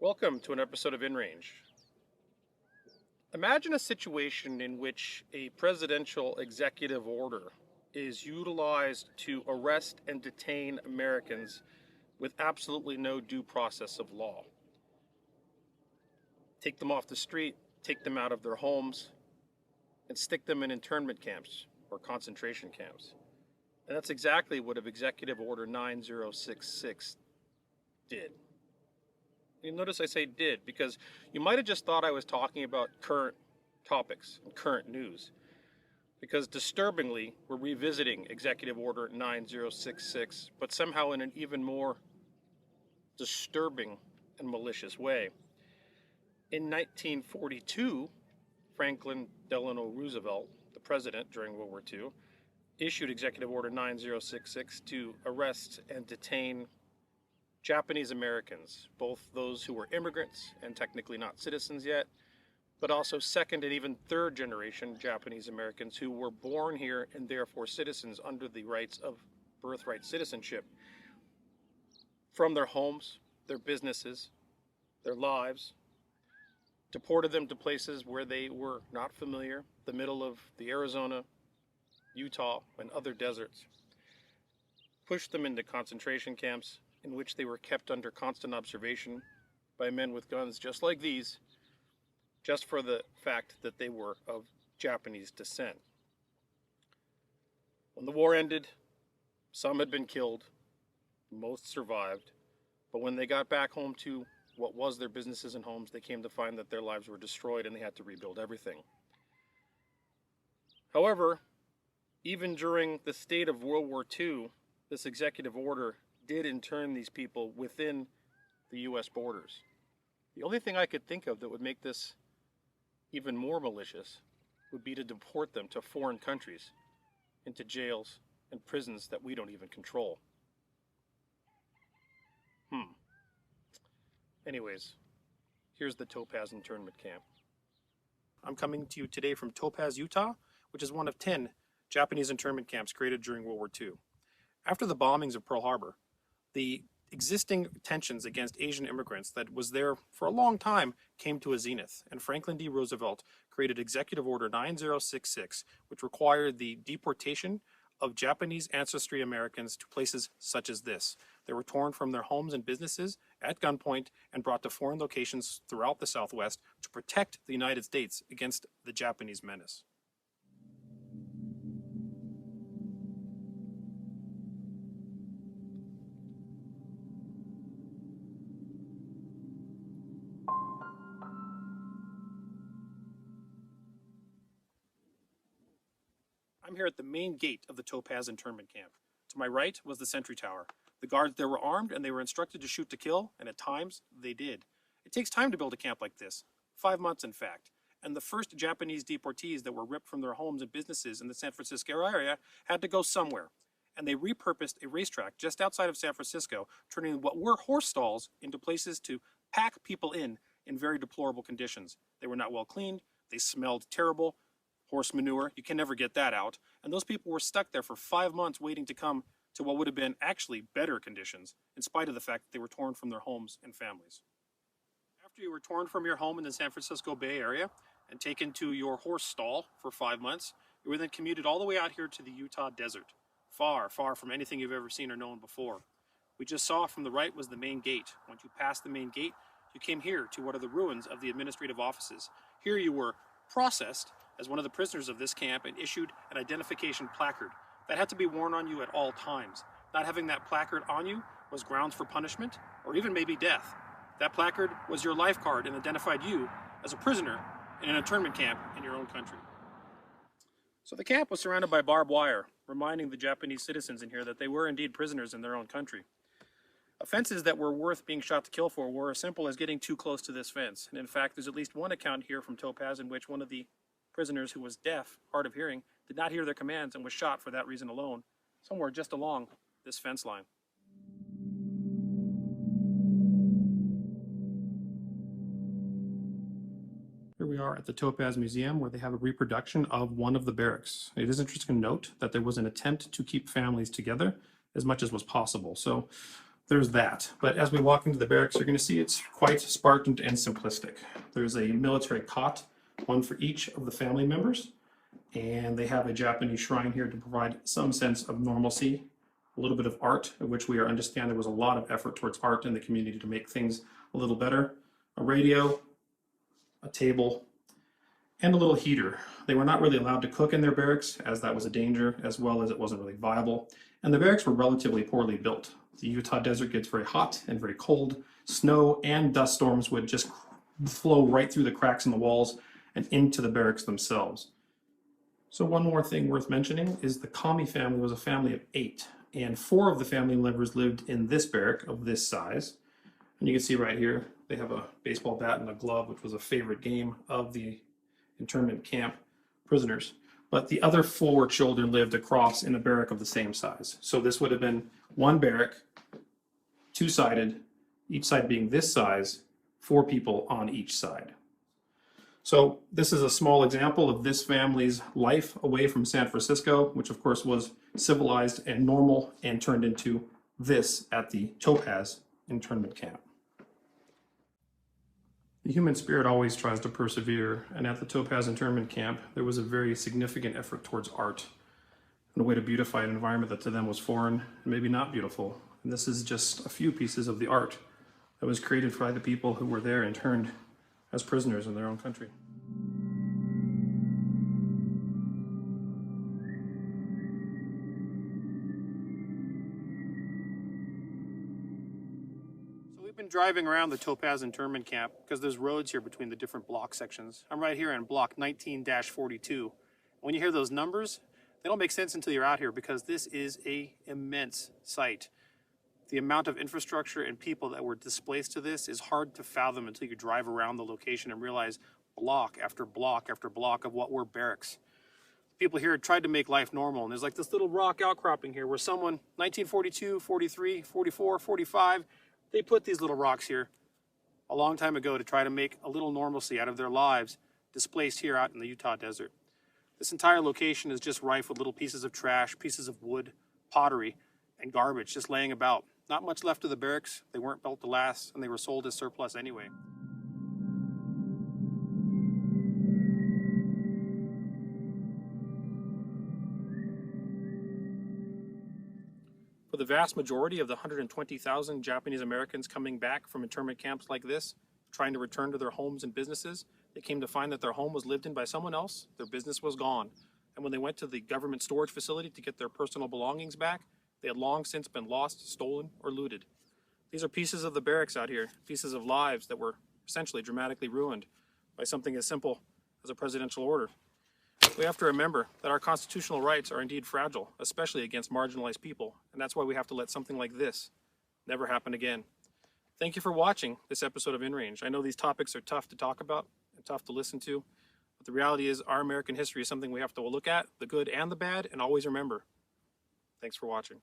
Welcome to an episode of InRange. Imagine a situation in which a presidential executive order is utilized to arrest and detain Americans with absolutely no due process of law. Take them off the street, take them out of their homes, and stick them in internment camps or concentration camps. And that's exactly what Executive Order 9066 did. You notice I say did because you might have just thought I was talking about current topics and current news. Because disturbingly, we're revisiting Executive Order 9066, but somehow in an even more disturbing and malicious way. In 1942, Franklin Delano Roosevelt, the president during World War II, issued Executive Order 9066 to arrest and detain Japanese Americans, both those who were immigrants and technically not citizens yet, but also second and even third generation Japanese Americans who were born here and therefore citizens under the rights of birthright citizenship from their homes, their businesses, their lives, deported them to places where they were not familiar, the middle of the Arizona, Utah, and other deserts, pushed them into concentration camps in which they were kept under constant observation by men with guns just like these, just for the fact that they were of Japanese descent. When the war ended, some had been killed, most survived, but when they got back home to what was their businesses and homes, they came to find that their lives were destroyed and they had to rebuild everything. However, even during the state of World War II, this executive order did intern these people within the U.S. borders. The only thing I could think of that would make this even more malicious would be to deport them to foreign countries, into jails and prisons that we don't even control. Anyways, here's the Topaz internment camp. I'm coming to you today from Topaz, Utah, which is one of 10 Japanese internment camps created during World War II. After the bombings of Pearl Harbor, the existing tensions against Asian immigrants that was there for a long time came to a zenith, and Franklin D. Roosevelt created Executive Order 9066, which required the deportation of Japanese ancestry Americans to places such as this. They were torn from their homes and businesses at gunpoint and brought to foreign locations throughout the Southwest to protect the United States against the Japanese menace. I'm here at the main gate of the Topaz internment camp. To my right was the sentry tower. The guards there were armed and they were instructed to shoot to kill, and at times they did. It takes time to build a camp like this, 5 months in fact, and the first Japanese deportees that were ripped from their homes and businesses in the San Francisco area had to go somewhere, and they repurposed a racetrack just outside of San Francisco, turning what were horse stalls into places to pack people in very deplorable conditions. They were not well cleaned, they smelled terrible, horse manure, you can never get that out. And those people were stuck there for 5 months waiting to come to what would have been actually better conditions, in spite of the fact that they were torn from their homes and families. After you were torn from your home in the San Francisco Bay Area and taken to your horse stall for 5 months, you were then commuted all the way out here to the Utah desert, far, far from anything you've ever seen or known before. We just saw from the right was the main gate. Once you passed the main gate, you came here to what are the ruins of the administrative offices. Here you were processed as one of the prisoners of this camp and issued an identification placard that had to be worn on you at all times. Not having that placard on you was grounds for punishment or even maybe death. That placard was your life card and identified you as a prisoner in an internment camp in your own country. So the camp was surrounded by barbed wire, reminding the Japanese citizens in here that they were indeed prisoners in their own country. Offenses that were worth being shot to kill for were as simple as getting too close to this fence. And in fact, there's at least one account here from Topaz in which one of the prisoners who was deaf, hard of hearing, did not hear their commands and was shot for that reason alone, somewhere just along this fence line. Here we are at the Topaz Museum where they have a reproduction of one of the barracks. It is interesting to note that there was an attempt to keep families together as much as was possible. So there's that. But as we walk into the barracks, you're going to see it's quite Spartan and simplistic. There's a military cot, one for each of the family members, and they have a Japanese shrine here to provide some sense of normalcy, a little bit of art, of which we understand there was a lot of effort towards art in the community to make things a little better. A radio, a table, and a little heater. They were not really allowed to cook in their barracks, as that was a danger, as well as it wasn't really viable. And the barracks were relatively poorly built. The Utah desert gets very hot and very cold. Snow and dust storms would just flow right through the cracks in the walls and into the barracks themselves. So one more thing worth mentioning is the Kami family was a family of 8, and 4 of the family members lived in this barrack of this size. And you can see right here, they have a baseball bat and a glove, which was a favorite game of the internment camp prisoners. But the other 4 children lived across in a barrack of the same size. So this would have been one barrack, 2-sided, each side being this size, 4 people on each side. So this is a small example of this family's life away from San Francisco, which of course was civilized and normal and turned into this at the Topaz internment camp. The human spirit always tries to persevere, and at the Topaz internment camp, there was a very significant effort towards art and a way to beautify an environment that to them was foreign and maybe not beautiful. And this is just a few pieces of the art that was created by the people who were there interned as prisoners in their own country. So we've been driving around the Topaz internment camp because there's roads here between the different block sections. I'm right here in block 19-42. When you hear those numbers, they don't make sense until you're out here because this is an immense site. The amount of infrastructure and people that were displaced to this is hard to fathom until you drive around the location and realize block after block after block of what were barracks. People here tried to make life normal, and there's like this little rock outcropping here where someone, 1942, 43, 44, 45, they put these little rocks here a long time ago to try to make a little normalcy out of their lives displaced here out in the Utah desert. This entire location is just rife with little pieces of trash, pieces of wood, pottery, and garbage just laying about. Not much left of the barracks. They weren't built to last, and they were sold as surplus anyway. For the vast majority of the 120,000 Japanese Americans coming back from internment camps like this, trying to return to their homes and businesses, they came to find that their home was lived in by someone else, their business was gone. And when they went to the government storage facility to get their personal belongings back, they had long since been lost, stolen, or looted. These are pieces of the barracks out here, pieces of lives that were essentially dramatically ruined by something as simple as a presidential order. We have to remember that our constitutional rights are indeed fragile, especially against marginalized people, and that's why we have to let something like this never happen again. Thank you for watching this episode of InRange. I know these topics are tough to talk about and tough to listen to, but the reality is our American history is something we have to look at, the good and the bad, and always remember. Thanks for watching.